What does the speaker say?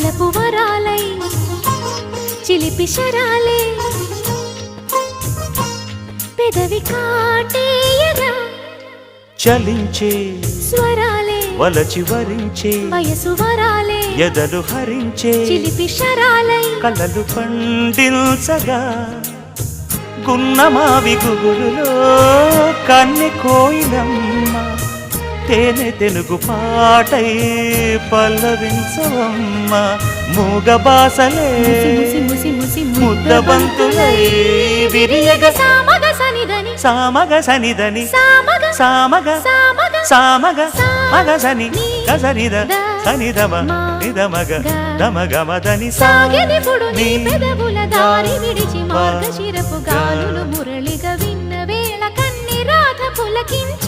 వలపు వరాలై చిలిపి శరాలే పెదవి కాటేయగా చలించే స్వరాలే వలచి వరించే వయసు వరాలే ఎదలు హరించే చిలిపి శరాలై కలలు పండించగా గున్నమావి గుగురులో కన్నె కోయిలమ్మ తేనె తెనుగు పాటై పల్లవించవమ్మ మూగ బాసలే ముసి ముసి ముసి ముద్దబంతులై విరియగ సామగ సనిదని సామగ సనిదని సామగ సామగ సామగ సామగ మగ సని గసనిద సనిదమ నిదమగ దమగమదని సాగెనిపుడు నీ పెదవుల దారి విడిచి మార్గశిరపు గాలులు మురళిగా విన్న వేళ కన్ని రాధ పులకించ